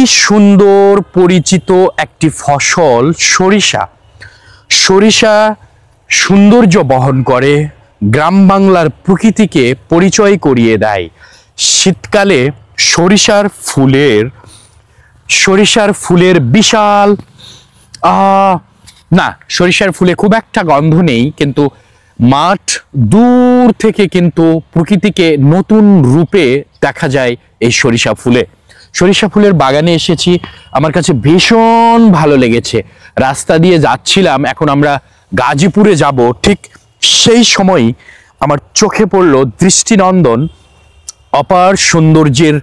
কি সুন্দর পরিচিত একটি ফসল সরিষা। সরিষা সৌন্দর্য বহন করে, গ্রাম বাংলার প্রকৃতিকে পরিচয় করিয়ে দেয়। শীতকালে সরিষার ফুলের বিশাল না, সরিষার ফুলে খুব একটা গন্ধ নেই, কিন্তু মাঠ দূর থেকে কিন্তু প্রকৃতিকে নতুন রূপে দেখা যায় এই সরিষা ফুলে। সরিষা ফুলের বাগানে এসেছি, আমার কাছে ভীষণ ভালো লেগেছে। রাস্তা দিয়ে যাচ্ছিলাম, এখন আমরা গাজীপুরে যাব, ঠিক সেই সময় আমার চোখে পড়ল দৃষ্টিনন্দন অপার সৌন্দর্যের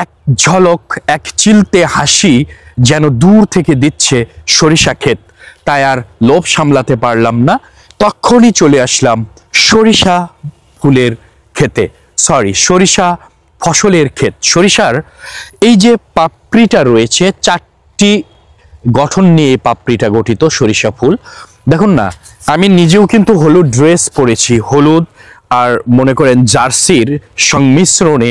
এক ঝলক, এক চিলতে হাসি যেন দূর থেকে দিচ্ছে সরিষা ক্ষেত। তাই আর লোভ সামলাতে পারলাম না, তখনই চলে আসলাম সরিষা ফুলের ক্ষেতে, সরিষা ফসলের ক্ষেত। সরিষার এই যে পাপড়িটা রয়েছে, 4টি গঠন নিয়ে পাপড়িটা গঠিত সরিষা ফুল। দেখুন না, আমি নিজেও কিন্তু হলুদ ড্রেস পরেছি, হলুদ আর মনে করেন জার্সির সংমিশ্রণে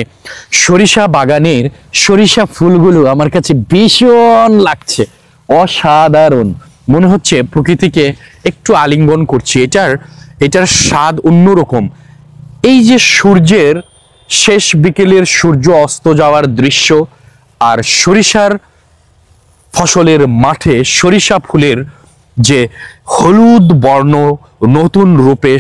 সরিষা বাগানের সরিষা ফুলগুলো আমার কাছে ভীষণ লাগছে, অসাধারণ। মনে হচ্ছে প্রকৃতিকে একটু আলিঙ্গন করছি। এটার স্বাদ অন্যরকম। এই যে সূর্যের শেষ বিকেলের সূর্য অস্ত যাওয়ার দৃশ্য, আর সরিষার ফসলের মাঠে সরিষা ফুলের যে হলুদ বর্ণ নতুন রূপে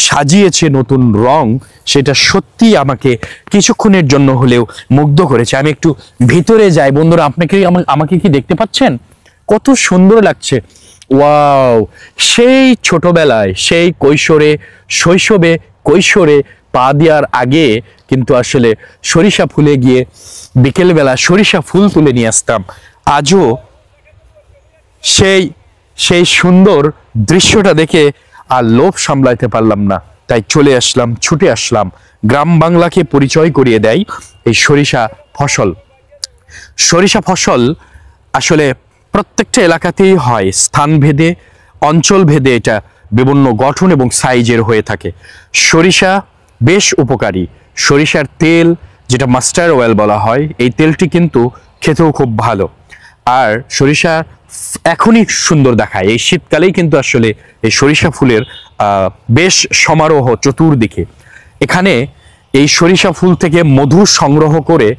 সাজিয়েছে নতুন রং, সেটা সত্যি আমাকে কিছুক্ষণের জন্য হলেও মুগ্ধ করেছে। আমি একটু ভিতরে যাই। বন্ধুরা, আমাকে কি দেখতে পাচ্ছেন? কত সুন্দর লাগছে। ওয়াও! সেই ছোটবেলায়, সেই কৈশোরে পা দেওয়ার আগে কিন্তু আসলে সরিষা ফুলে গিয়ে বিকেলবেলা সরিষা ফুল তুলে নিয়ে আসতাম। আজও সেই সুন্দর দৃশ্যটা দেখে আর লোভ সামলাইতে পারলাম না, তাই ছুটে আসলাম। গ্রাম বাংলাকে পরিচয় করিয়ে দেয় এই সরিষা ফসল। সরিষা ফসল আসলে প্রত্যেকটা এলাকাতেই হয়, স্থানভেদে, অঞ্চল ভেদে এটা বিভিন্ন গঠন এবং সাইজের হয়ে থাকে। সরিষা বেশ উপকারী। সরিষার তেল, যেটা মাস্টার অয়েল বলা হয়, এই তেলটি কিন্তু খেতেও খুব ভালো। আর সরিষা এখনই সুন্দর দেখায়, এই শীতকালেই কিন্তু আসলে এই সরিষা ফুলের বেশ সমারোহ চতুর্দিকে। এখানে এই সরিষা ফুল থেকে মধু সংগ্রহ করে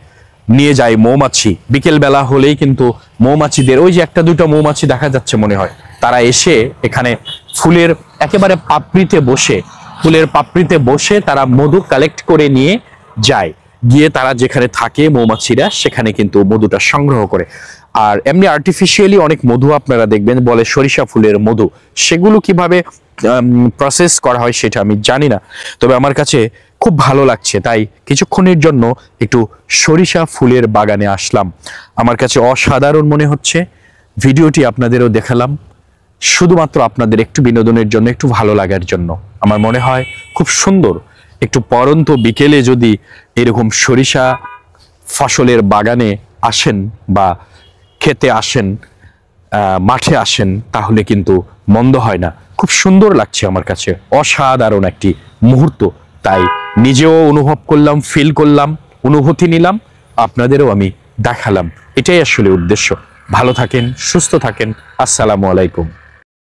নিয়ে যায় মৌমাছি। বিকেল বেলা হলেই কিন্তু মৌমাছিদের, ওই যে 1-2টা মৌমাছি দেখা যাচ্ছে মনে হয়, তারা এসে এখানে ফুলের একেবারে ফুলের পাপড়িতে বসে তারা মধু কালেক্ট করে নিয়ে যায়। গিয়ে তারা যেখানে থাকে মৌমাছিরা, সেখানে কিন্তু মধুটা সংগ্রহ করে। আর এমনি আর্টিফিশিয়ালি অনেক মধু আপনারা দেখবেন বলে সরিষা ফুলের মধু, সেগুলো কিভাবে প্রসেস করা হয় সেটা আমি জানি না, তবে আমার কাছে খুব ভালো লাগছে। তাই কিছুক্ষণের জন্য একটু সরিষা ফুলের বাগানে আসলাম। আমার কাছে অসাধারণ মনে হচ্ছে। ভিডিওটি আপনাদেরও দেখালাম শুধুমাত্র আপনাদের একটু বিনোদনের জন্য, একটু ভালো লাগার জন্য। আমার মনে হয় খুব সুন্দর। একটু পরন্ত বিকেলে যদি এরকম সরিষা ফসলের বাগানে আসেন বা খেতে আসেন, মাঠে আসেন, তাহলে কিন্তু মন্দ হয় না। খুব সুন্দর লাগছে আমার কাছে, অসাধারণ একটি মুহূর্ত। তাই নিজেও অনুভব করলাম, ফিল করলাম, অনুভূতি নিলাম, আপনাদেরও আমি দেখালাম। এটাই আসলে উদ্দেশ্য। ভালো থাকেন, সুস্থ থাকেন। আসসালামু আলাইকুম।